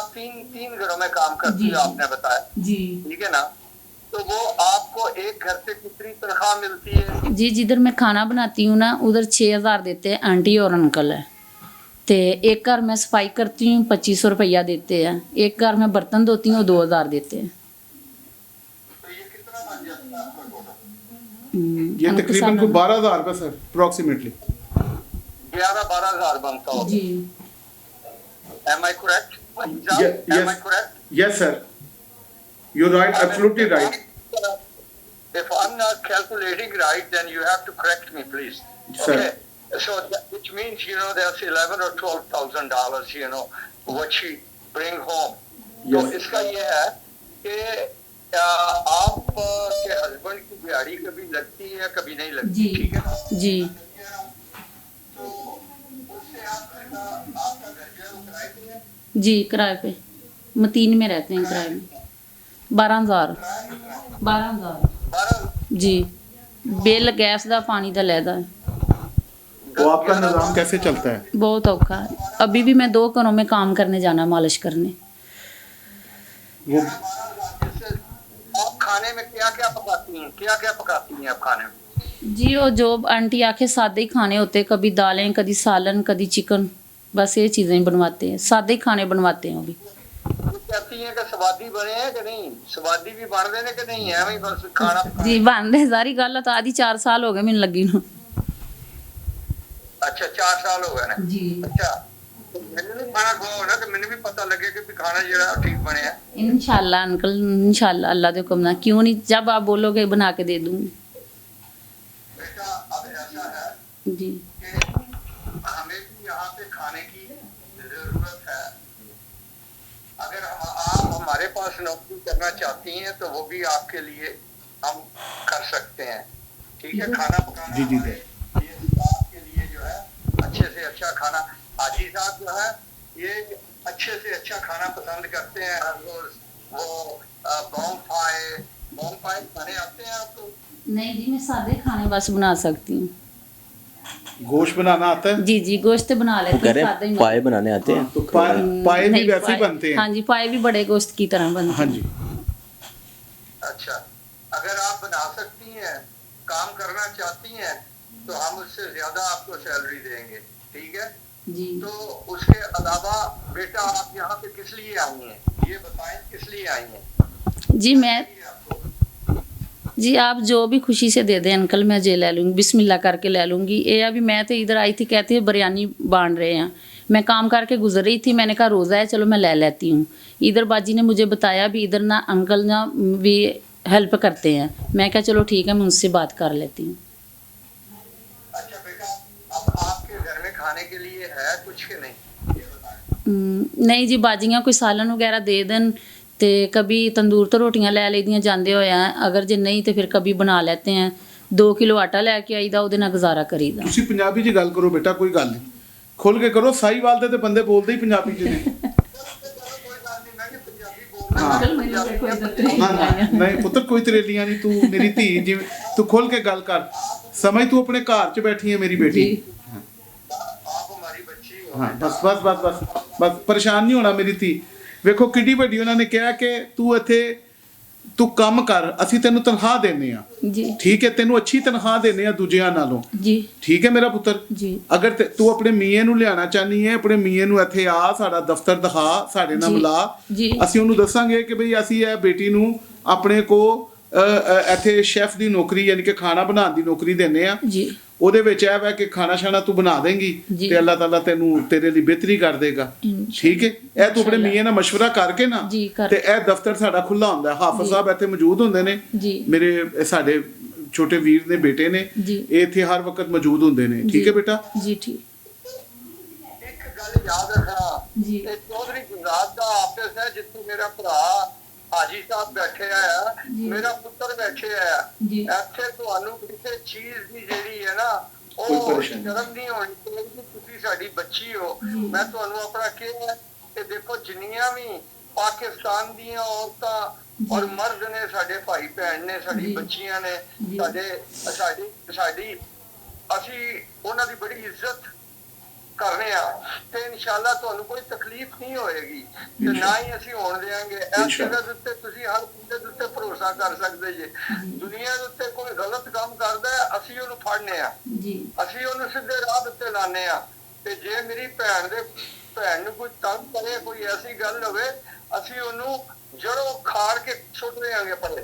आप तीन घरों में काम करती हो आपने बताया जी ठीक है ना, तो वो आपको एक घर से कितनी तनख्वाह मिलती है? जी जिधर मैं खाना बनाती हूँ ना उधर 6,000 देते हैं आंटी और अंकल है। तो एक घर में सफाई करती हूँ 2,500 रुपया देते हैं। एक घर में बर्तन धोती हूँ 2,000 देते हैं। तो ये कितना बन जाता है आपका टोटल? ये अंक तकरीबन साहब को 12,000 रुपये सर अप्रोक्सीमेटली। 11-12 हजार बनता हो। जी Am I correct? Am I correct? Yes sir, you're right, absolutely right. If I'm not calculating right, then you have to correct me, please. Sir. Okay. So which means there's $11,000 or $12,000 what she bring home. तो Yes. इसका ये है कि आप के husband की दिहाड़ी कभी लगती है कभी नहीं लगती, जी ठीक है ना? जी तो उससे आपका घर जो है वो किराए पे है? जी किराए पे मतीन में रहते हैं किराए में 12,000 12,000 12 जी बिल गैस का पानी का लैदा है। तो आपका निज़ाम कैसे चलता है? बहुत औखा है। अभी भी मैं 2 घरों में काम करने जाना मालिश करने। वो जैसे आप खाने में क्या क्या पकाती हैं आप खाने में? जी वो जो आंटी आखे सादे ही खाने होते, कभी दालें कभी सालन कभी चिकन, बस ये चीज़ें बनवाते हैं, सादे ही खाने बनवाते हैं। अभी वो कहती हैं कि स्वादी बने हैं कि नहीं, स्वादी भी बन रहे हैं कि नहीं है वही बस खाना जी बन रहे सारी गल तो आदि 4 साल हो गए मैंने लगी नूं। अच्छा 4 साल हो गए ना। जी अच्छा तो मैंने भी खाना खाओ ना तो मैंने भी पता लगे कि खाना जो ठीक बने है। इंशाल्लाह अंकल इंशाल्लाह अल्लाह के हुक्म ना, क्यों नहीं, जब आप बोलोगे बना के दे दूंगी। बेटा अब ऐसा है जी कि हमें भी यहाँ पे खाने की जरूरत है। अगर आप हमारे पास नौकरी करना चाहती हैं तो वो भी आपके लिए हम कर सकते हैं, ठीक है? खाना पकाना जी, जी, हमारे लिए आपके लिए जो है अच्छे से अच्छा खाना, हाजी साहब जो है ये अच्छे से अच्छा खाना पसंद करते हैं। हर रोज वो बॉम पाए खाने आते हैं आपको? नहीं जी मैं सादे खाने बस बना सकती हूँ। गोश्त बनाना आता है? जी जी गोश्त बना लेती हूँ, सादा ही पाए बनाने आते हैं। तो पाए भी नहीं, वैसे ही पाए- बनते हैं? हाँ जी पाए भी बड़े गोश्त की तरह बनते हाँ हैं। जी। अच्छा अगर आप बना सकती हैं, काम करना चाहती हैं तो हम उससे ज्यादा आपको सैलरी देंगे, ठीक है? जी तो उसके अलावा बेटा आप यहाँ पे किस लिए आई हैं, ये बताएं किस लिए आई हैं? जी मैं जी आप जो भी खुशी से दे दें अंकल मैं जे ले लूँगी, बिस्मिल्लाह करके ले लूँगी। ये अभी मैं तो इधर आई थी, कहती है बिरयानी बांट रहे हैं, मैं काम करके गुजर रही थी, मैंने कहा रोज़ा है चलो मैं ले लेती हूँ। इधर बाजी ने मुझे बताया भी इधर ना अंकल ना भी हेल्प करते हैं, मैं कहा चलो ठीक है मैं उनसे बात कर लेती हूँ। अच्छा बेटा अब आपके घर में खाने के लिए है कुछ के नहीं, ये बताएं। नहीं जी बाजियाँ कोई सालन वगैरह दे देन तो कभी तंदूर तो रोटियां ले लईदियां जाते होए हैं, अगर जे नहीं तो फिर कभी बना लेते हैं। 2 किलो आटा लैके आईदा ਉਹਦੇ ਨਾਲ ਗੁਜ਼ਾਰਾ ਕਰੀਦਾ। ਤੁਸੀਂ ਪੰਜਾਬੀ 'ਚ ਗੱਲ ਕਰੋ ਬੇਟਾ, ਕੋਈ ਗੱਲ ਨਹੀਂ, ਖੁੱਲ ਕੇ ਕਰੋ। ਸਾਈਵਾਲ ਦੇ ਤੇ ਬੰਦੇ ਬੋਲਦੇ ਹੀ ਪੰਜਾਬੀ 'ਚ ਨੇ। कोई बात नहीं, मैं भी पंजाबी बोल रहा हाँ। हूँ। ਹਾਂ ਹਾਂ ਨਹੀਂ ਪੁੱਤਰ ਕੋਈ ਤਰੇਲੀਆਂ ਨਹੀਂ, ਤੂੰ ਮੇਰੀ ਧੀ ਜਿਵੇਂ ਤੂੰ ਖੁੱਲ ਕੇ ਗੱਲ ਕਰ, ਸਮਝ ਤੂੰ ਆਪਣੇ ਘਰ 'ਚ ਬੈਠੀ ਹੈ ਮੇਰੀ बेटी। आप हमारी बच्ची हो। ਹਾਂ ਬਸ ਬਸ ਬਸ ਬਸ ਬਸ ਪਰੇਸ਼ਾਨ ਨਹੀਂ ਹੋਣਾ ਮੇਰੀ ਧੀ। ਵੇਖੋ ਕਿੱਡੀ ਵੱਡੀ ਉਹਨਾਂ ਨੇ ਕਿਹਾ ਕਿ ਤੂੰ ਇੱਥੇ ਤੂੰ ਕੰਮ ਕਰ, ਅਸੀਂ ਤੈਨੂੰ ਤਨਖਾਹ ਦਿੰਦੇ ਆ, जी ਠੀਕ ਹੈ, ਤੈਨੂੰ ਅੱਛੀ ਤਨਖਾਹ ਦਿੰਦੇ ਆ ਦੂਜਿਆਂ ਨਾਲੋਂ, जी ਠੀਕ ਹੈ ਮੇਰਾ ਪੁੱਤਰ। जी ਅਗਰ ਤੂੰ ਆਪਣੇ ਮੀਆਂ ਨੂੰ ਲਿਆਣਾ ਚਾਹਨੀ ਹੈ, ਆਪਣੇ ਮੀਆਂ ਨੂੰ ਇੱਥੇ ਆ, ਸਾਡਾ ਦਫ਼ਤਰ ਦਿਖਾ, ਸਾਡੇ ਨਾਲ ਜੀ, ਮਿਲਾ, ਜੀ। ਅਸੀਂ ਉਹਨੂੰ ਦੱਸਾਂਗੇ ਕਿ ਭਈ ਅਸੀਂ ਇਹ ਬੇਟੀ ਨੂੰ ਆਪਣੇ ਕੋ ਇੱਥੇ ਸ਼ੈਫ ਦੀ ਨੌਕਰੀ ਯਾਨੀ ਕਿ ਖਾਣਾ ਬਣਾਉਣ ਦੀ ਨੌਕਰੀ ਦਿੰਦੇ ਆ। जी ਉਹਦੇ ਵਿੱਚ ਇਹ ਵਾ ਕਿ ਖਾਣਾ ਸ਼ਾਣਾ ਤੂੰ ਬਣਾ ਦੇਂਗੀ ਜੀ। ਤੇ ਅੱਲਾਹ ਤਾਲਾ ਤੈਨੂੰ ਤੇਰੇ ਲਈ ਬਿਹਤਰੀ ਕਰ ਦੇਗਾ, ਠੀਕ ਹੈ? ਇਹ ਤੂੰ ਆਪਣੇ ਮੀਆਂ ਨਾਲ ਮਸ਼ਵਰਾ ਕਰਕੇ ਨਾ, ਜੀ, ਕਰ- ਤੇ ਇਹ ਦਫ਼ਤਰ ਸਾਡਾ ਖੁੱਲਾ ਹੁੰਦਾ, ਹਾਫਿਜ਼ ਸਾਹਿਬ ਇੱਥੇ ਮੌਜੂਦ ਹੁੰਦੇ ਨੇ, ਜੀ ਮੇਰੇ ਸਾਡੇ ਛੋਟੇ ਵੀਰ ਨੇ ਬੇਟੇ ਨੇ, ਜੀ। ਇਹ ਇੱਥੇ ਹਰ ਵਕਤ ਮੌਜੂਦ ਹੁੰਦੇ ਨੇ, ਠੀਕ ਹੈ ਬੇਟਾ? जी ठीक एक गल याद रखना, जी ਇਹ ਚੌਧਰੀ ਗੁਜਰਾਤ ਦਾ ਆਫਿਸ ਹੈ ਜਿੱਥੇ ਮੇਰਾ ਭਰਾ ਹਾਜੀ ਸਾਹਿਬ ਬੈਠੇ ਆ, ਮੇਰਾ ਪੁੱਤਰ ਬੈਠੇ ਆ। जी ਇੱਥੇ ਤੁਹਾਨੂੰ ਕਿਸੇ ਚੀਜ਼ ਦੀ ਜਿਹੜੀ ਹੈ ਨਾ ਕੋਈ ਉਹ ਪਰੇਸ਼ਾਨੀ ਸ਼ਰਮ ਨਹੀਂ ਹੋਣੀ ਚਾਹੀਦੀ। ਤੁਸੀਂ ਸਾਡੀ ਬੱਚੀ ਹੋ। ਮੈਂ ਤੁਹਾਨੂੰ ਆਪਣਾ ਕਿਹਾ ਕਿ ਦੇਖੋ ਜਿੰਨੀਆਂ ਵੀ ਪਾਕਿਸਤਾਨ ਦੀਆਂ ਔਰਤਾਂ ਔਰ ਮਰਦ ਨੇ, ਸਾਡੇ ਭਾਈ ਭੈਣ ਨੇ, ਸਾਡੀ ਜੀ। ਬੱਚੀਆਂ ਨੇ, ਜੀ। ਸਾਡੀ ਅਸੀਂ ਉਹਨਾਂ ਦੀ ਬੜੀ ਇੱਜ਼ਤ ਕਰਨੇ ਆ ਤੇ ਇਨਸ਼ਾਅੱਲਾ ਤੁਹਾਨੂੰ ਕੋਈ ਤਕਲੀਫ ਨਹੀਂ ਹੋਏਗੀ ਤੇ ਨਾ ਹੀ ਅਸੀਂ ਹੋਣ ਦੇਵਾਂਗੇ। ਇਸ ਜਗ੍ਹਾ ਦੇ ਉੱਤੇ ਤੁਸੀਂ ਹਰ ਬੰਦੇ ਦੇ ਉੱਤੇ ਭਰੋਸਾ ਕਰ ਸਕਦੇ ਜੇ। ਦੁਨੀਆ ਦੇ ਉੱਤੇ ਕੋਈ ਗਲਤ ਕੰਮ ਕਰਦਾ ਹੈ ਅਸੀਂ ਉਹਨੂੰ ਫੜਨੇ ਆ ਜੀ, ਅਸੀਂ ਉਹਨੂੰ ਸਿੱਧੇ ਰਾਹ ਉੱਤੇ ਲਾਣੇ ਆ। ਤੇ ਜੇ ਮੇਰੀ ਭੈਣ ਨੂੰ ਕੋਈ ਤੰਗ ਕਰੇ, ਕੋਈ ਐਸੀ ਗੱਲ ਹੋਵੇ, ਅਸੀਂ ਉਹਨੂੰ ਜੜੋਂ ਖਾੜ ਕੇ ਸੁੱਟ ਦੇਵਾਂਗੇ ਪਰੇ,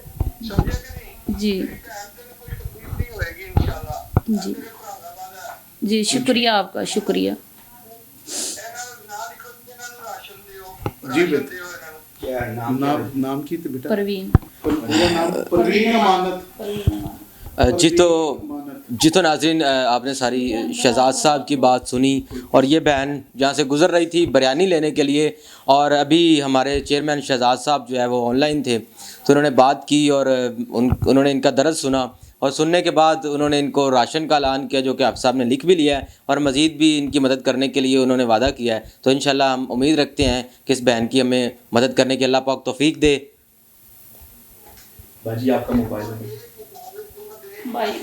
ਸਮਝੇ ਕਿ ਨਹੀਂ ਜੀ, ਭੈਣ ਤੈਨੂੰ ਕੋਈ ਤਕਲੀਫ ਨਹੀਂ ਹੋਏਗੀ ਇਨਸ਼ਾਅੱਲਾ। ਜੀ, जी शुक्रिया आपका, शुक्रिया। जी बेटा, नाम की तो बेटा परवीन। परवीन अमानत। जी तो नाज़रीन, आपने सारी शहजाद साहब की बात सुनी और ये बहन जहाँ से गुज़र रही थी बिरयानी लेने के लिए, और अभी हमारे चेयरमैन शहजाद साहब जो है वो ऑनलाइन थे, तो उन्होंने बात की और उन्होंने इनका दर्द सुना, और सुनने के बाद उन्होंने इनको राशन का ऐलान किया, जो कि आप साहब ने लिख भी लिया है, और मज़ीद भी इनकी मदद करने के लिए उन्होंने वादा किया है। तो इंशाल्लाह हम उम्मीद रखते हैं कि इस बहन की हमें मदद करने की अल्लाह पाक तौफीक दे। बाजी आपका मोबाइल भाई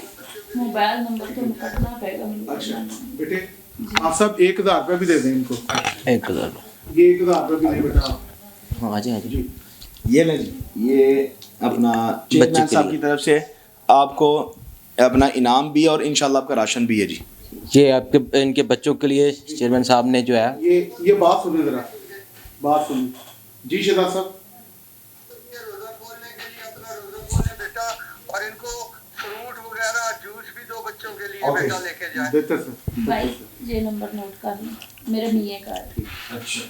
मोबाइल नंबर तो निकलना पड़ेगा मुझे। अच्छा बेटे, आप सब 1000 रुपये भी दे दें इनको। 1000 ये 1000 रुपये भी दें बेटा। हाँ जी, हाँ जी। ये लें जी, ये अपना चेयरमैन साहब की तरफ से आपको अपना इनाम भी और इंशाल्लाह आपका राशन भी है जी। ये आपके इनके बच्चों के लिए चेयरमैन साहब ने जो है ये बात सुनिए जरा, बात सुनिए जी शहजाद साहब। रोजा खोलने के लिए अपना रोजा खोले बेटा, और इनको फ्रूट वगैरह जूस भी दो बच्चों के लिए बेटा लेके जाए। देते सर भाई ये नंबर नोट कर लें, मेरे मियाँ का है। अच्छा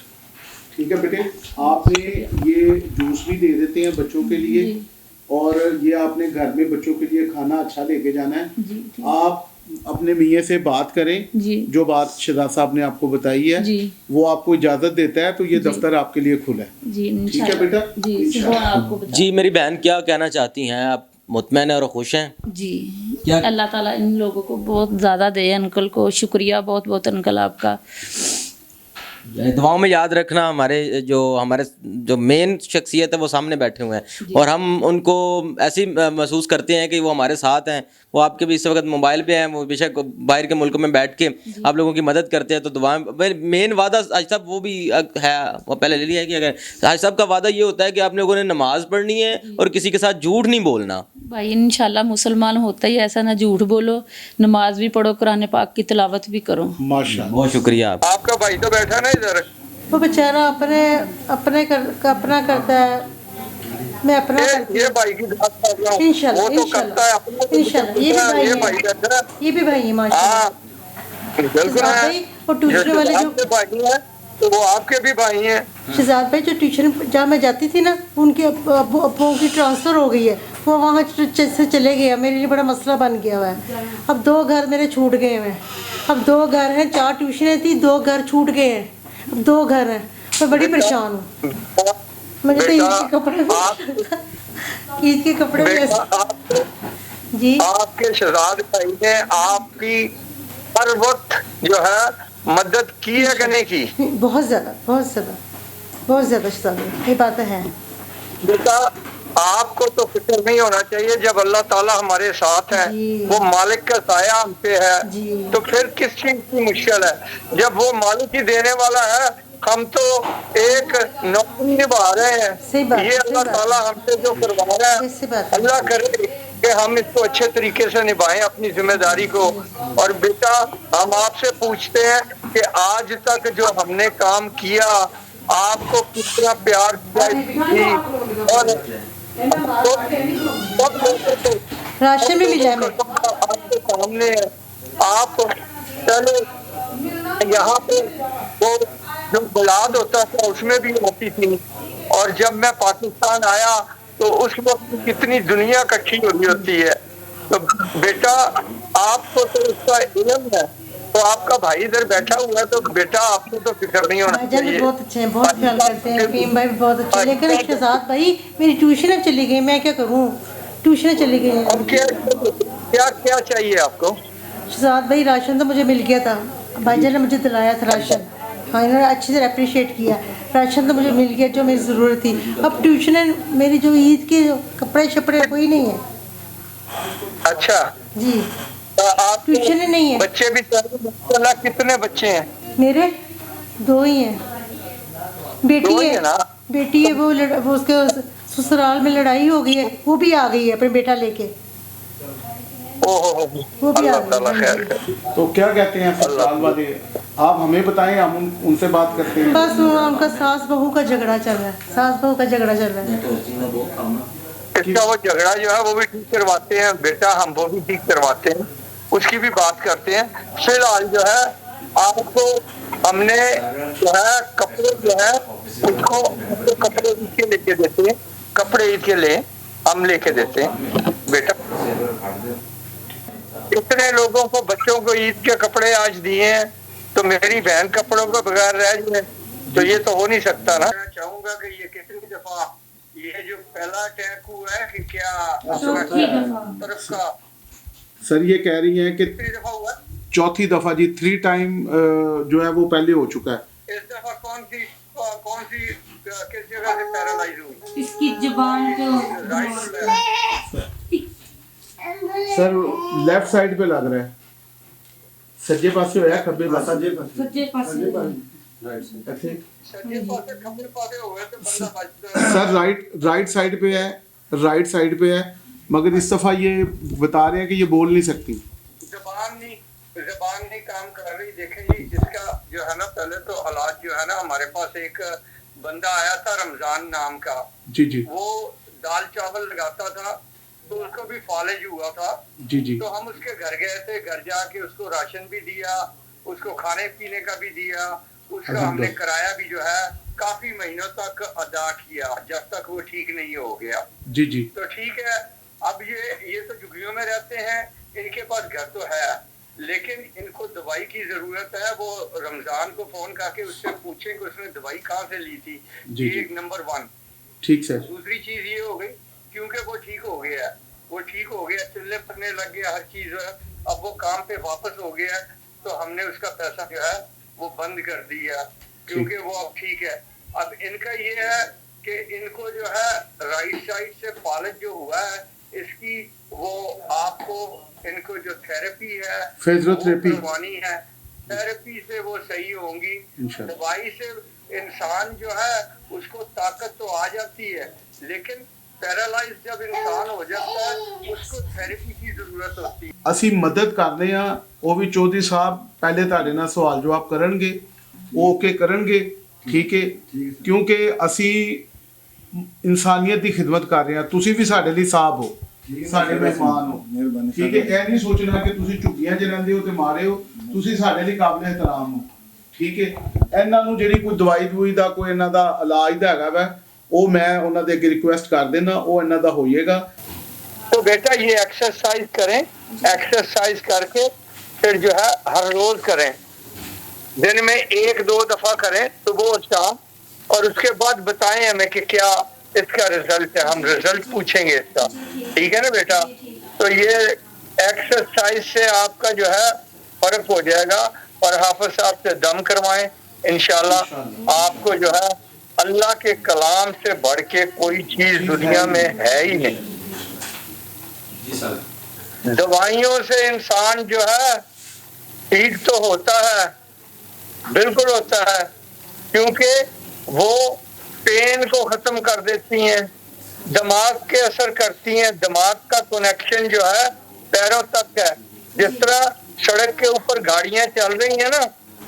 ठीक है बेटे, आपने ये जूस भी दे देते हैं बच्चों के लिए, जी, और ये आपने घर में बच्चों के लिए खाना अच्छा लेके जाना है। जी, ठीक। आप अपने मियाँ से बात करें, जी, जो बात शहजाद साहब ने आपको बताई है जी, वो आपको इजाज़त देता है, तो ये जी। दफ्तर आपके लिए खुला है। जी, ठीक है बेटा, जी, सुबह आपको बता। जी मेरी बहन क्या कहना चाहती हैं? आप मुतमैन और खुश हैं? जी, क्या- अल्लाह ताला इन लोगों को बहुत ज़्यादा दे, अंकल को शुक्रिया बहुत बहुत अंकल आपका। दुआओं में याद रखना, हमारे जो मेन शख्सियत है वो सामने बैठे हुए हैं, और हम उनको ऐसी महसूस करते हैं कि वो हमारे साथ हैं। वो आपके भी इस वक्त मोबाइल पे हैं, वो बेशक बाहर के मुल्कों में बैठ के आप लोगों की मदद करते हैं। तो दुआएं, मेन वादा आज साहब वो भी है, वो पहले ले लिया है कि अगर आज साहब का वादा ये होता है कि आप लोगों ने नमाज पढ़नी है और किसी के साथ झूठ नहीं बोलना। भाई इंशाल्लाह मुसलमान होता ही ऐसा, ना झूठ बोलो, नमाज भी पढ़ो, कुरान पाक की तिलावत भी करो। माशाल्लाह। बहुत शुक्रिया आप। आपका भाई तो बैठा ना इधर, वो बेचारा अपना करता है, मैं अपना करती ये हूँ। भाई की बात कर रहा हूँ, इंशाल्लाह, वो तो करता है अपना, इंशाल्लाह, ये भी भाई ये है। भाई बैठा है। ये भी भाई है माशाल्लाह। हाँ बिल्कुल शहजाद है। भाई और ट्यूशन वाले जो आपके भाई हैं तो वो आपके भी भाई हैं। शहजाद भाई जो ट्यूशन जहाँ मैं जाती थी ना, उनके अब्बों की ट्रांसफ़र हो गई है, वो वहाँ से चले गए। मेरे लिए बड़ा मसला बन गया हुआ है। अब 2 घर मेरे छूट गए हैं। अब 2 घर हैं, 4 ट्यूशनें थी, 2 घर छूट गए हैं, अब 2 घर हैं। मैं बड़ी परेशान हूँ। मुझे तो ईद के कपड़े ईद के कपड़े बेटा जी आपके शहजाद भाई ने आपकी हर वक्त जो है मदद की है कि नहीं की? बहुत ज़्यादा शहजाद भाई, ये बात है। बेटा आपको तो फिक्र नहीं होना चाहिए, जब अल्लाह ताला हमारे साथ है, जी। वो मालिक का साया हम पे है, जी। तो फिर किस चीज की मुश्किल है? जब वो मालिक ही देने वाला है, हम तो एक नौकरी निभा रहे हैं। सही बात, ये सही अल्लाह बात। ताला हमसे जो करवा रहा है, सही बात है। अल्लाह करे कि हम इसको अच्छे तरीके से निभाएं अपनी जिम्मेदारी को। और बेटा हम आपसे पूछते हैं कि आज तक जो हमने काम किया, आपको कितना प्यार किया, और राशन भी मिला हमें। आपके सामने है। आप चलो यहाँ पे वो जो मिलाद होता था उसमें भी होती थी, और जब मैं पाकिस्तान आया तो उस वक्त कितनी दुनिया इकट्ठी हुई होती है। तो बेटा आपको तो उसका इल्म है, तो आपका भाई इधर बैठा हुआ है, तो बेटा आपको तो फिक्र नहीं होना भाईजान भी चाहिए। बहुत अच्छे हैं, बहुत ख्याल करते हैं। फहीम भाई भी बहुत अच्छे हैं, लेकिन शहजाद भाई मेरी ट्यूशन चली गई, मैं क्या करूँ? ट्यूशन चली गई हैं। अब क्या क्या चाहिए आपको? शहजाद भाई राशन तो मुझे मिल गया था, भाईजान ने मुझे दिलाया था राशन। हाँ, इन्होंने अच्छे से अप्रिशिएट किया। राशन तो मुझे मिल गया जो मेरी ज़रूरत थी। अब ट्यूशन मेरी जो ईद के कपड़े शपड़े कोई नहीं है। अच्छा जी तो आप ट्यूशन ही नहीं है। बच्चे भी चाहिए? माशाल्लाह कितने बच्चे हैं? मेरे 2 ही हैं। बेटी दो ही है है ना? बेटी है, वो उसके ससुराल में लड़ाई हो गई है, वो भी आ गई है अपने बेटा लेके, ओहो, वो भी आ अल्लाह ताला गई खैर है। करे। तो क्या कहते हैं ससुराल वाले, आप हमें बताएं, हम उनसे बात करते हैं। बस वो उनका सास बहू का झगड़ा चल रहा है, सास बहू का झगड़ा चल रहा है। इसका वो झगड़ा जो है वो भी ठीक करवाते हैं बेटा, हम वो भी ठीक करवाते हैं, उसकी भी बात करते हैं। फिलहाल जो है आपको हमने जो है कपड़े जो है उसको कपड़े ईद के लेके देते हैं, कपड़े ईद के ले हम लेके देते हैं बेटा। इतने लोगों को बच्चों को ईद के कपड़े आज दिए हैं, तो मेरी बहन कपड़ों को बगैर रह जाए तो ये तो हो नहीं सकता ना। मैं चाहूंगा कि ये कितनी दफा ये जो पहला अटैक हुआ है कि क्या तरफ का सर ये कह रही हैं कि कितनी दफा हुआ? 4थी दफा जी, 3 टाइम जो है वो पहले हो चुका है। इस दफा कौन सी किस जगह से पैरालाइज हुई? इसकी जुबान सर लेफ्ट साइड पे लग रहा है, सज्जे पासे होया खब्बे पासे, सज्जे पासे ऐसे सज्जे पासे खब्बे पासे हुए तो बंदा बचता है। सर राइट साइड पे है, राइट साइड पे है, मगर इस दफा ये बता रहे हैं कि ये बोल नहीं सकती, जबान नहीं काम कर रही। देखें जी, इसका जो है ना पहले तो हालात जो है ना, हमारे पास एक बंदा आया था रमजान नाम का, जी जी वो दाल चावल लगाता था, तो उसको भी फालिज हुआ था। जी जी तो हम उसके घर गए थे, घर जाके उसको राशन भी दिया, उसको खाने पीने का भी दिया, उसका हमने किराया भी जो है काफी महीनों तक अदा किया, जब तक वो ठीक नहीं हो गया। जी जी तो ठीक है, अब ये तो झुग्गियों में रहते हैं, इनके पास घर तो है, लेकिन इनको दवाई की जरूरत है। वो रमजान को फोन करके उससे पूछें कि उसने दवाई कहाँ से ली थी। जी, ये जी। एक नंबर 1। ठीक सर। दूसरी चीज ये हो गई, क्योंकि वो ठीक हो गया, वो ठीक हो गया, चुल्ले पड़ने लग गया, हर चीज अब वो काम पे वापस हो गया, तो हमने उसका पैसा जो है वो बंद कर दिया, क्योंकि वो अब ठीक है। अब इनका ये है कि इनको जो है राइट साइड से फालिज जो हुआ है, इसकी वो आपको इनको जो थेरेपी है फिजियोथेरेपी वो करवानी है, थेरेपी से वो सही होंगी। इंशाल्लाह। दवाई से इंसान जो है उसको ताकत तो आ जाती है, लेकिन पैरालाइज जब इंसान हो जाता है उसको थेरेपी की जरूरत होती है। ਅਸੀਂ ਮਦਦ ਕਰਦੇ ਆ, ਉਹ ਵੀ ਚੌਧਰੀ ਸਾਹਿਬ ਪਹਿਲੇ ਤੁਹਾਡੇ ਨਾਲ ਸਵਾਲ ਜਵਾਬ ਕਰਨਗੇ, ਉਹ ਓਕੇ ਕਰਨਗੇ, ਠੀਕ ਹੈ, ਕਿਉਂਕਿ ਅਸੀਂ ਇਨਸਾਨੀਅਤ ਦੀ ਖਿਦਮਤ ਕਰ ਰਹੇ ਆ, ਤੁਸੀਂ ਵੀ ਸਾਡੇ ਲਈ ਸਾਹਬ ਹੋ, ਸਾਡੇ ਮਹਿਮਾਨ ਹੋ, ਠੀਕ ਹੈ। ਇਹ ਨਹੀਂ ਸੋਚਣਾ ਕਿ ਤੁਸੀਂ ਝੁੱਗੀਆਂ 'ਚ ਰਹਿੰਦੇ ਹੋ ਤੇ ਮਾਰੇ ਹੋ, ਤੁਸੀਂ ਸਾਡੇ ਲਈ ਕਾਬਿਲ ਇਹਤਰਾਮ ਹੋ, ਠੀਕ ਹੈ। ਇਹਨਾਂ ਨੂੰ ਜਿਹੜੀ ਕੋਈ ਦਵਾਈ ਦਵਾਈ ਦਾ ਕੋਈ ਇਹਨਾਂ ਦਾ ਇਲਾਜ ਦਾ ਹੈਗਾ ਵਾ, ਉਹ ਮੈਂ ਉਹਨਾਂ ਦੇ ਅੱਗੇ ਰਿਕੁਐਸਟ ਕਰ ਦੇਣਾ, ਉਹ ਇਹਨਾਂ ਦਾ ਹੋਈਏਗਾ। तो बेटा ये एक्सरसाइज करें, एक्सरसाइज करके फिर जो है हर रोज करें, दिन में 1-2 दफा करें, सुबह और शाम, और उसके बाद बताएं हमें कि क्या इसका रिजल्ट है, हम रिजल्ट पूछेंगे इसका, ठीक है ना बेटा। तो ये एक्सरसाइज से आपका जो है फर्क हो जाएगा, और हाफिज साहब से दम करवाएं, इंशाल्लाह आपको जो है अल्लाह के कलाम से बढ़ के कोई चीज दुनिया में है ही नहीं। दवाइयों से इंसान जो है ठीक तो होता है, बिल्कुल होता है, क्योंकि वो पेन को खत्म कर देती हैं, दिमाग के असर करती हैं, दिमाग का कनेक्शन जो है पैरों तक है। जिस तरह सड़क के ऊपर गाड़ियां चल रही हैं ना,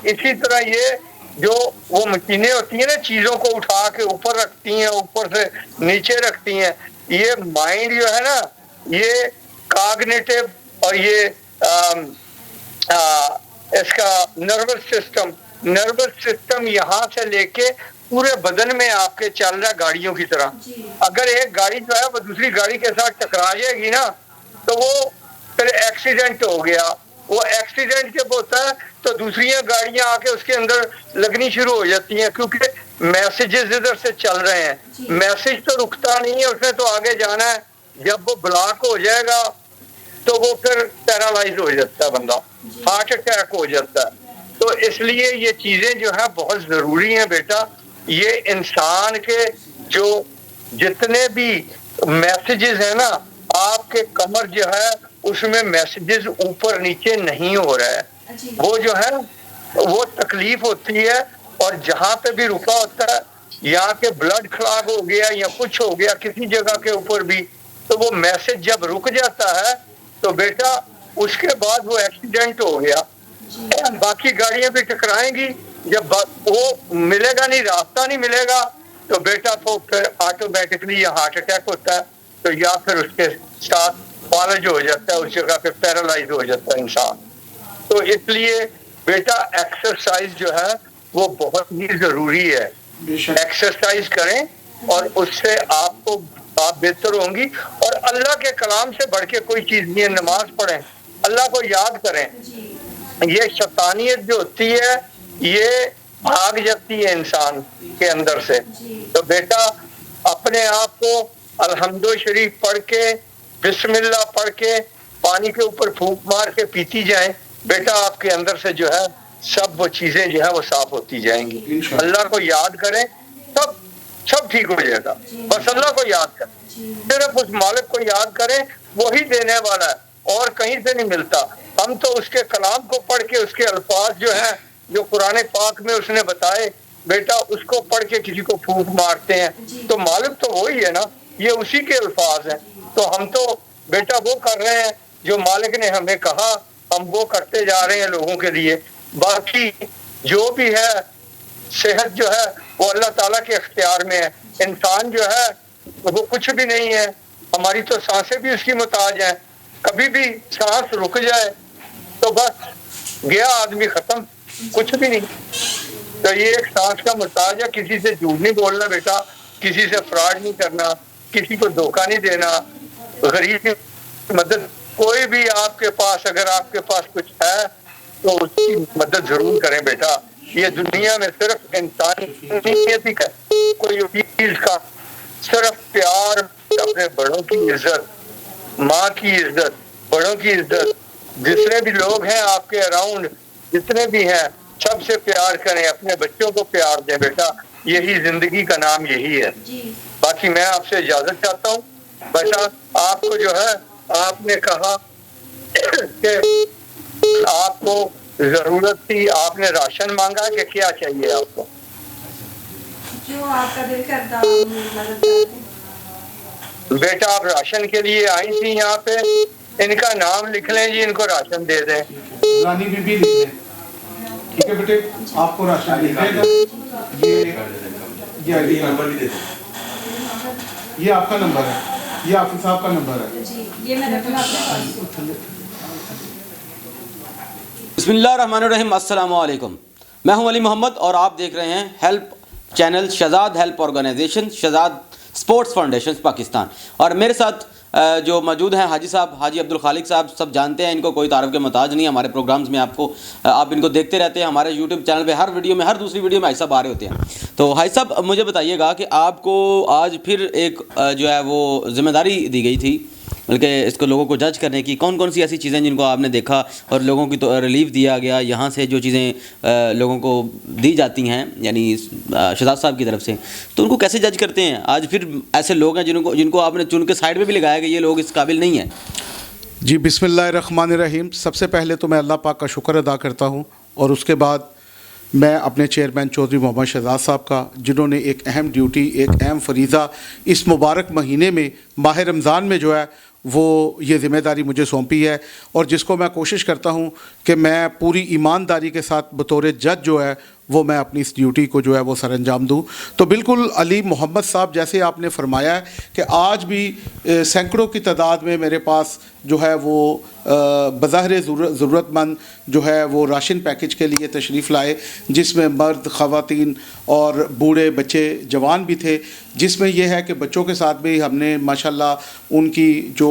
इसी तरह ये जो वो मशीनें होती हैं ना, चीजों को उठा के ऊपर रखती हैं, ऊपर से नीचे रखती हैं। ये माइंड जो है ना, ये कॉग्निटिव और ये इसका नर्वस सिस्टम यहाँ से लेके पूरे बदन में आपके चल रहा है गाड़ियों की तरह। अगर एक गाड़ी जो है वो दूसरी गाड़ी के साथ टकरा जाएगी ना, तो वो फिर एक्सीडेंट हो गया। वो एक्सीडेंट जब होता है तो दूसरी गाड़ियां आके उसके अंदर लगनी शुरू हो जाती हैं, क्योंकि मैसेजेस इधर से चल रहे हैं। मैसेज तो रुकता नहीं है, उसने तो आगे जाना है। जब वो ब्लॉक हो जाएगा तो वो फिर पैरालाइज हो जाता है बंदा, हार्ट अटैक हो जाता है। तो इसलिए ये चीजें जो है बहुत जरूरी हैं बेटा। ये इंसान के जो जितने भी मैसेजेस है ना, आपके कमर जो है उसमें मैसेजेस ऊपर नीचे नहीं हो रहा है। वो जो है वो तकलीफ होती है, और जहाँ पे भी रुका होता है, यहाँ के ब्लड क्लॉट हो गया या कुछ हो गया किसी जगह के ऊपर भी, तो वो मैसेज जब रुक जाता है तो बेटा उसके बाद वो एक्सीडेंट हो गया, बाकी गाड़ियां भी टकराएंगी, जब वो मिलेगा नहीं, रास्ता नहीं मिलेगा, तो बेटा तो फिर ऑटोमेटिकली या हार्ट अटैक होता है, तो या फिर उसके साथ फालज हो जाता है, उस जगह पे पैरालाइज हो जाता है इंसान। तो इसलिए बेटा एक्सरसाइज जो है वो बहुत ही जरूरी है। एक्सरसाइज करें और उससे आप बेहतर होंगी, और अल्लाह के कलाम से बढ़ के कोई चीज नहीं है। नमाज पढ़ें, अल्लाह को याद करें, ये शैतानियत जो होती है ये भाग जाती है इंसान के अंदर से। तो बेटा अपने आप को अल्हम्दुलिल्लाह शरीफ पढ़ के, बिस्मिल्लाह पढ़ के, पानी के ऊपर फूंक मार के पीती जाएं, बेटा आपके अंदर से जो है सब वो चीजें जो है वो साफ होती जाएंगी। अल्लाह को याद करें, सब ठीक हो जाएगा। बस अल्लाह को याद करें, सिर्फ उस मालिक को याद करें, वही देने वाला है और कहीं से नहीं मिलता। हम तो उसके कलाम को पढ़ के, उसके अल्फाज जो हैं जो कुरान पाक में उसने बताए, बेटा उसको पढ़ के किसी को फूंक मारते हैं, तो मालिक तो वही है ना, ये उसी के अल्फाज हैं। तो हम तो बेटा वो कर रहे हैं जो मालिक ने हमें कहा, हम वो करते जा रहे हैं लोगों के लिए। बाकी जो भी है सेहत जो है वो अल्लाह ताला के इख्तियार में है। इंसान जो है वो कुछ भी नहीं है, हमारी तो सांसें भी उसकी मुताज हैं। कभी भी सांस रुक जाए तो बस गया आदमी, खत्म, कुछ भी नहीं। तो ये एक सांस का मुताज है। किसी से झूठ नहीं बोलना बेटा, किसी से फ्रॉड नहीं करना, किसी को धोखा नहीं देना, गरीब की मदद, कोई भी आपके पास अगर आपके पास कुछ है तो उसकी मदद जरूर करें बेटा। ये दुनिया में सिर्फ इंसानियत ही है, कोई चीज का, सिर्फ प्यार, अपने बड़ों की इज्जत, माँ की इज्जत, बड़ों की इज्जत, जितने भी लोग हैं आपके अराउंड, जितने भी हैं सबसे प्यार करें, अपने बच्चों को प्यार दें बेटा। यही जिंदगी का नाम यही है। बाकी मैं आपसे इजाजत चाहता हूँ बेटा। आपको जो है आपने कहा कि आपको जरूरत थी, आपने राशन मांगा कि क्या चाहिए आपको? जो आपका दिल करता मदद करते। बेटा आप राशन के लिए आई थी यहाँ पे, इनका नाम लिख लें जी, इनको राशन दे दें। रानी बीबी लिख लें, ठीक है बेटे, आपको राशन लिख देगा। ये नंबर भी दे दें, ये आपका नंबर है, ये हाफिज साहब का नंबर है जी, ये मैं रखूंगा आपके पास। बिस्मिल्लाहिर्रहमानिर्रहीम, अस्सलाम वालेकुम। मैं हूं अली मोहम्मद और आप देख रहे हैं help channel Shahzad help organisation, Shahzad sports foundation Pakistan. और मेरे साथ जो मौजूद हैं हाजी साहब, हाजी अब्दुल खालिक साहब, सब जानते हैं इनको, कोई तारीफ के मोहताज नहीं। हमारे प्रोग्राम्स में आप इनको देखते रहते हैं, हमारे यूट्यूब चैनल पे हर वीडियो में, हर दूसरी वीडियो में हाजी साहब आ रहे होते हैं। तो हाजी साहब मुझे बताइएगा कि आपको आज फिर एक जो है वो जिम्मेदारी दी गई थी, बल्कि इसको लोगों को जज करने की, कौन कौन सी ऐसी चीज़ें जिनको आपने देखा और लोगों की तो रिलीफ दिया गया यहाँ से, जो चीज़ें लोगों को दी जाती हैं यानी शहजाद साहब की तरफ से, तो उनको कैसे जज करते हैं? आज फिर ऐसे लोग हैं जिनको आपने चुन के साइड में भी लगाया कि ये लोग इस काबिल नहीं हैं। जी बिस्मिल्लाहिर्रहमानिर्रहीम। सबसे पहले तो मैं अल्लाह पाक का शुक्र अदा करता हूँ, और उसके बाद मैं अपने चेयरमैन चौधरी मोहम्मद शहजाद साहब का, जिन्होंने एक अहम ड्यूटी, एक अहम फरीज़ा इस मुबारक महीने में, माह रमज़ान में जो है वो ये ज़िम्मेदारी मुझे सौंपी है, और जिसको मैं कोशिश करता हूँ कि मैं पूरी ईमानदारी के साथ बतौर जज जो है वो मैं अपनी इस ड्यूटी को जो है वो सरअंजाम दूँ। तो बिल्कुल अली मोहम्मद साहब, जैसे आपने फरमाया है कि आज भी सैकड़ों की तादाद में मेरे पास जो है वो बज़ाहिर ज़रूरतमंद जो है वो राशन पैकेज के लिए तशरीफ़ लाए, जिसमें मर्द, ख़वातीन और बूढ़े, बच्चे, जवान भी थे। जिसमें यह है कि बच्चों के साथ भी हमने माशाल्लाह उनकी जो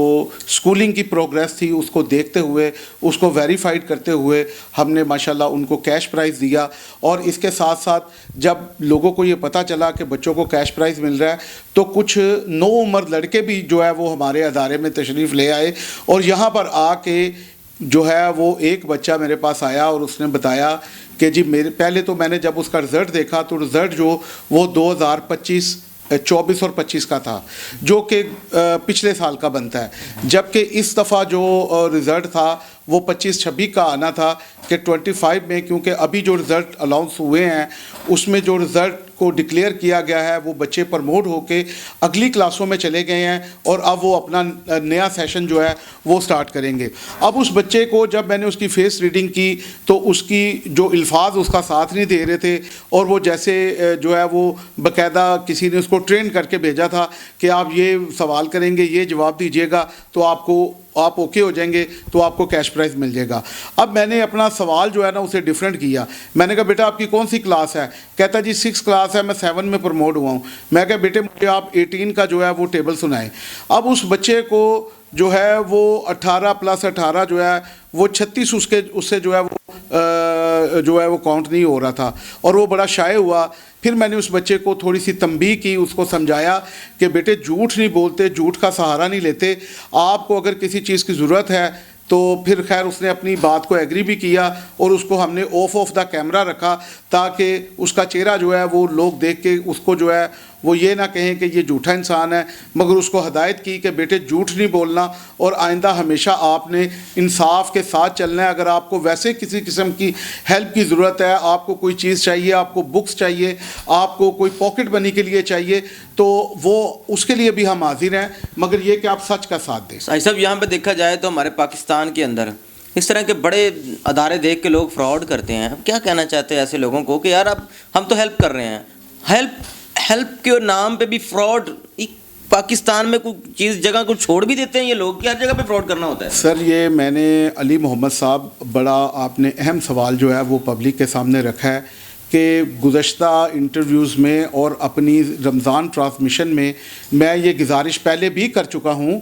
स्कूलिंग की प्रोग्रेस थी उसको देखते हुए, उसको वेरीफाइड करते हुए हमने माशाल्लाह उनको कैश प्राइज़ दिया। और इसके साथ साथ जब लोगों को ये पता चला कि बच्चों को कैश प्राइज़ मिल रहा है, तो कुछ नौ उम्र लड़के भी जो है वो हमारे अदारे में तशरीफ़ ले आए, और यहाँ पर आके जो है वो एक बच्चा मेरे पास आया और उसने बताया कि जी मेरे, पहले तो मैंने जब उसका रिज़ल्ट देखा तो रिज़ल्ट जो वो 2025 24 और 25 का था, जो कि पिछले साल का बनता है, जबकि इस दफ़ा जो रिज़ल्ट था वो 25-26 का आना था कि 25 में, क्योंकि अभी जो रिज़ल्ट अनाउंस हुए हैं उसमें जो रिज़ल्ट को डिक्लेयर किया गया है वो बच्चे प्रमोट होके अगली क्लासों में चले गए हैं और अब वो अपना नया सेशन जो है वो स्टार्ट करेंगे। अब उस बच्चे को जब मैंने उसकी फेस रीडिंग की तो उसकी जो अल्फाज उसका साथ नहीं दे रहे थे, और वो जैसे जो है वो बाकायदा किसी ने उसको ट्रेन करके भेजा था कि आप ये सवाल करेंगे, ये जवाब दीजिएगा तो आप ओके हो जाएंगे, तो आपको कैश प्राइज़ मिल जाएगा। अब मैंने अपना सवाल जो है ना उसे डिफरेंट किया। मैंने कहा बेटा आपकी कौन सी क्लास है? कहता जी 6 क्लास है, मैं 7 में प्रमोट हुआ हूँ। मैं कहा बेटे मुझे आप 18 का जो है वो टेबल सुनाएं। अब उस बच्चे को जो है वो 18 + 18 जो है वो 36 उससे जो है वो काउंट नहीं हो रहा था और वो बड़ा शाय हुआ। फिर मैंने उस बच्चे को थोड़ी सी तंबीह की, उसको समझाया कि बेटे झूठ नहीं बोलते, झूठ का सहारा नहीं लेते, आपको अगर किसी चीज़ की ज़रूरत है तो फिर खैर उसने अपनी बात को एग्री भी किया और उसको हमने ऑफ द कैमरा रखा ताकि उसका चेहरा जो है वो लोग देख के उसको जो है वो ये ना कहें कि ये झूठा इंसान है, मगर उसको हदायत की कि बेटे झूठ नहीं बोलना और आइंदा हमेशा आपने इंसाफ के साथ चलना है। अगर आपको वैसे किसी किस्म की हेल्प की ज़रूरत है, आपको कोई चीज़ चाहिए, आपको बुक्स चाहिए, आपको कोई पॉकेट मनी के लिए चाहिए, तो वो उसके लिए भी हम हाजिर हैं, मगर ये कि आप सच का साथ दें। भाई साहब यहाँ पे देखा जाए तो हमारे पाकिस्तान के अंदर इस तरह के बड़े अदारे देख के लोग फ्रॉड करते हैं। क्या कहना चाहते हैं ऐसे लोगों को कि यार अब हम तो हेल्प कर रहे हैं, हेल्प के नाम पे भी फ्रॉड। पाकिस्तान में कुछ चीज़ जगह को छोड़ भी देते हैं ये लोग कि हर जगह पे फ्रॉड करना होता है। सर ये मैंने अली मोहम्मद साहब बड़ा आपने अहम सवाल जो है वो पब्लिक के सामने रखा है कि गुज़श्ता इंटरव्यूज़ में और अपनी रमज़ान ट्रांसमिशन में मैं ये गुजारिश पहले भी कर चुका हूँ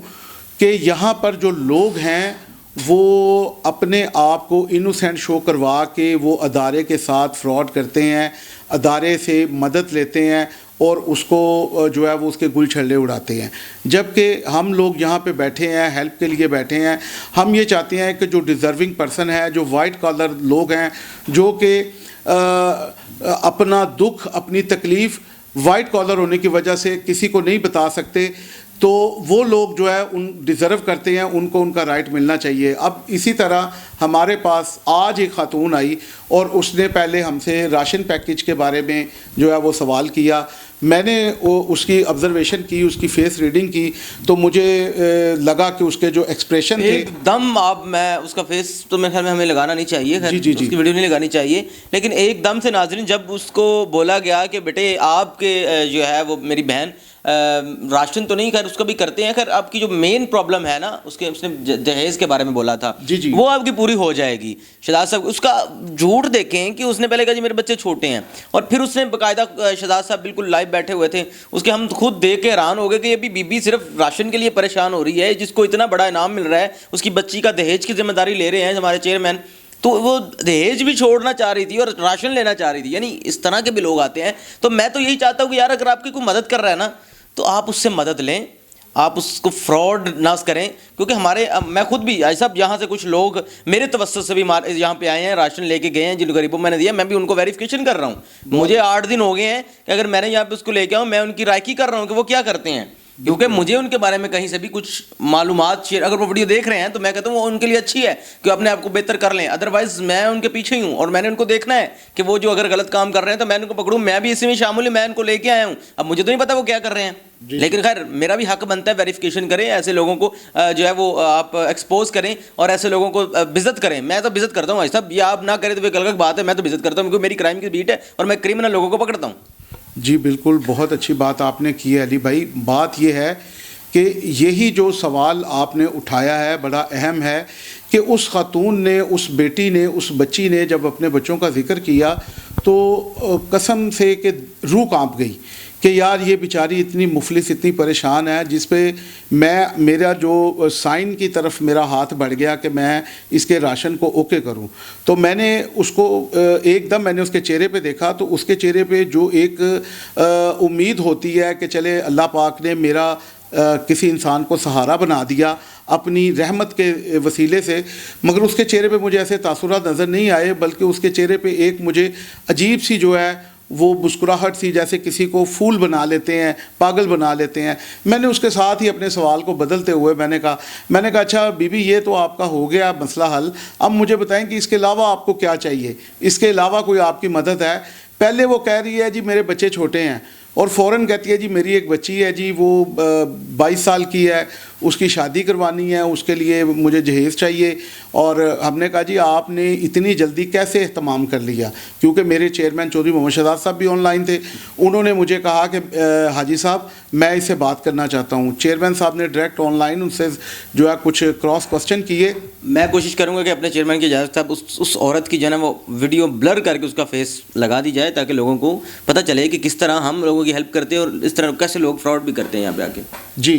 कि यहाँ पर जो लोग हैं वो अपने आप को इनोसेंट शो करवा के वो अदारे के साथ फ्रॉड करते हैं, अदारे से मदद लेते हैं और उसको जो है वो उसके गुल छल्ले उड़ाते हैं। जबकि हम लोग यहाँ पे बैठे हैं, हेल्प के लिए बैठे हैं। हम ये चाहते हैं कि जो डिज़र्विंग पर्सन है, जो वाइट कॉलर लोग हैं, जो कि अपना दुख, अपनी तकलीफ़ वाइट कॉलर होने की वजह से किसी को नहीं बता सकते, तो वो लोग जो है उन डिज़र्व करते हैं, उनको उनका राइट मिलना चाहिए। अब इसी तरह हमारे पास आज एक खातून आई और उसने पहले हमसे राशन पैकेज के बारे में जो है वो सवाल किया। मैंने उसकी ऑब्जर्वेशन की, उसकी फेस रीडिंग की, तो मुझे लगा कि उसके जो एक्सप्रेशन थे एकदम मैं उसका फेस तो मेरे ख्याल में हमें लगाना नहीं चाहिए, जी उसकी वीडियो नहीं लगानी चाहिए, लेकिन एकदम से नाज़रीन जब उसको बोला गया कि बेटे आपके जो है वो मेरी बहन राशन तो नहीं, खैर उसका भी करते हैं, खैर आपकी जो मेन प्रॉब्लम है ना उसने दहेज के बारे में बोला था, जी वो आपकी पूरी हो जाएगी। शहजाद साहब उसका झूठ देखें कि उसने पहले कहा जी मेरे बच्चे छोटे हैं, और फिर उसने बाकायदा शहजाद साहब बिल्कुल लाइव बैठे हुए थे, उसके हम खुद देख के हैरान हो गए कि अभी बीबी सिर्फ राशन के लिए परेशान हो रही है, जिसको इतना बड़ा इनाम मिल रहा है, उसकी बच्ची का दहेज की जिम्मेदारी ले रहे हैं हमारे चेयरमैन, तो वो दहेज भी छोड़ना चाह रही थी और राशन लेना चाह रही थी। यानी इस तरह के भी लोग आते हैं। तो मैं तो यही चाहता हूँ कि यार अगर आपकी कोई मदद कर रहा है ना तो आप उससे मदद लें, आप उसको फ्रॉड ना करें, क्योंकि हमारे मैं खुद भी आई साहब यहाँ से कुछ लोग मेरे तवस्सुस से भी यहाँ पे आए हैं, राशन लेके गए हैं, जिन गरीबों मैंने दिया, मैं भी उनको वेरिफिकेशन कर रहा हूँ। मुझे 8 दिन हो गए हैं कि अगर मैंने यहाँ पे उसको लेके आऊँ, मैं उनकी रायकी कर रहा हूँ कि वो क्या करते हैं, क्योंकि मुझे उनके बारे में कहीं से भी कुछ मालूमात शेयर, अगर वो वीडियो देख रहे हैं तो मैं कहता हूँ वो उनके लिए अच्छी है कि अपने आप को बेहतर कर लें, अदरवाइज मैं उनके पीछे ही हूँ और मैंने उनको देखना है कि वो जो अगर गलत काम कर रहे हैं तो मैं उनको पकड़ूँ, मैं भी इसी में शामिल हूँ, मैं उनको लेके आया हूँ। अब मुझे तो नहीं पता वो क्या कर रहे हैं, लेकिन खैर मेरा भी हक बनता है वेरिफिकेशन करें, ऐसे लोगों को जो है वो आप एक्सपोज करें और ऐसे लोगों को बेइज्जत करें। मैं तो बेइज्जत करता हूँ साहब, ये आप ना करें तो एक अलग बात है, मैं तो बेइज्जत करता हूँ क्योंकि मेरी क्राइम की बीट है और मैं क्रिमिनल लोगों को पकड़ता हूँ। जी बिल्कुल, बहुत अच्छी बात आपने की है अली भाई। बात ये है कि यही जो सवाल आपने उठाया है बड़ा अहम है कि उस खातून ने, उस बेटी ने, उस बच्ची ने जब अपने बच्चों का जिक्र किया तो कसम से कि रूह कांप गई कि यार ये बेचारी इतनी मुफलिस, इतनी परेशान है, जिस पे मेरा जो साइन की तरफ मेरा हाथ बढ़ गया कि मैं इसके राशन को ओके करूं। तो मैंने उसको एकदम मैंने उसके चेहरे पे देखा तो उसके चेहरे पे जो एक उम्मीद होती है कि चले अल्लाह पाक ने मेरा किसी इंसान को सहारा बना दिया अपनी रहमत के वसीले से, मगर उसके चेहरे पे मुझे ऐसे तासुरात नज़र नहीं आए, बल्कि उसके चेहरे पे एक मुझे अजीब सी जो है وہ मुस्कुराहट सी जैसे किसी को फूल बना लेते हैं, पागल बना लेते हैं। मैंने उसके साथ ही अपने सवाल को बदलते हुए मैंने कहा अच्छा बीबी ये तो आपका हो गया मसला हल, अब मुझे बताएं कि इसके अलावा आपको क्या चाहिए, इसके अलावा कोई आपकी मदद है। पहले वो कह रही है जी मेरे बच्चे छोटे हैं, और फ़ौरन कहती है जी मेरी एक बच्ची है जी, वो 22 साल की है, उसकी शादी करवानी है, उसके लिए मुझे जहेज़ चाहिए। और हमने कहा जी आपने इतनी जल्दी कैसे एहतमाम कर लिया, क्योंकि मेरे चेयरमैन चौधरी मोहम्मद शहजाद साहब भी ऑनलाइन थे। उन्होंने मुझे कहा कि हाजी साहब मैं इससे बात करना चाहता हूँ। चेयरमैन साहब ने डायरेक्ट ऑनलाइन उनसे जो है कुछ क्रॉस क्वेश्चन किए। मैं कोशिश करूँगा कि अपने चेयरमैन की इजाज़त साहब उस औरत की जो है ना वो वीडियो ब्लर करके उसका फेस लगा दी जाए, ताकि लोगों को पता चले कि किस तरह हम लोगों की हेल्प करते हैं और इस तरह कैसे लोग फ्रॉड भी करते हैं यहाँ पे आके। जी,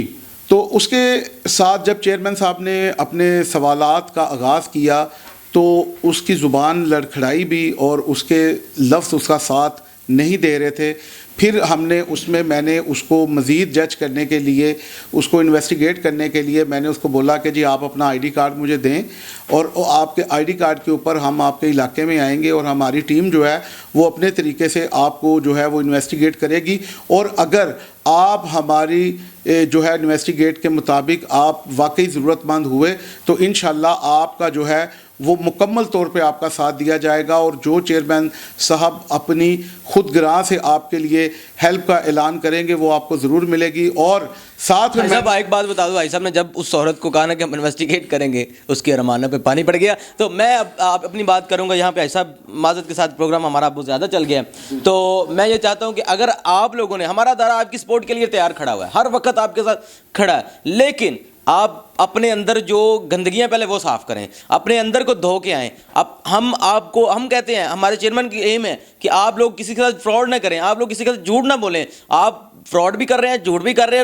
तो उसके साथ जब चेयरमैन साहब ने अपने सवालात का आगाज़ किया तो उसकी ज़ुबान लड़खड़ाई भी, और उसके लफ्ज़ उसका साथ नहीं दे रहे थे। फिर मैंने उसको मज़ीद जज करने के लिए, उसको इन्वेस्टिगेट करने के लिए मैंने उसको बोला कि जी आप अपना आईडी कार्ड मुझे दें, और आपके आईडी कार्ड के ऊपर हम आपके इलाके में आएंगे और हमारी टीम जो है वो अपने तरीके से आपको जो है वो इन्वेस्टिगेट करेगी। और अगर आप हमारी जो है इन्वेस्टिगेट के मुताबिक आप वाकई ज़रूरतमंद हुए तो इंशाल्लाह आपका जो है वो मुकम्मल तौर पे आपका साथ दिया जाएगा, और जो चेयरमैन साहब अपनी खुद गिरां से आपके लिए हेल्प का ऐलान करेंगे वो आपको ज़रूर मिलेगी। और साथ में साहब एक बात बता दूं, भाई साहब ने जब उस औरत को कहा ना कि हम इन्वेस्टिगेट करेंगे, उसके रमाना पे पानी पड़ गया। तो मैं आप अपनी बात करूंगा यहाँ पे। भाई साहब माजरत के साथ प्रोग्राम हमारा बहुत ज़्यादा चल गया, तो मैं ये चाहता हूँ कि अगर आप लोगों ने, हमारा अदारा आपकी सपोर्ट के लिए तैयार खड़ा हुआ है, हर वक्त आपके साथ खड़ा है, लेकिन आप अपने अंदर जो गंदगियां पहले वो साफ़ करें, अपने अंदर को धो के आएँ। अब हम कहते हैं, हमारे चेयरमैन की एम है कि आप लोग किसी के साथ फ्रॉड ना करें, आप लोग किसी के साथ झूठ ना बोलें। आप फ्रॉड भी कर रहे हैं, झूठ भी कर रहे हैं,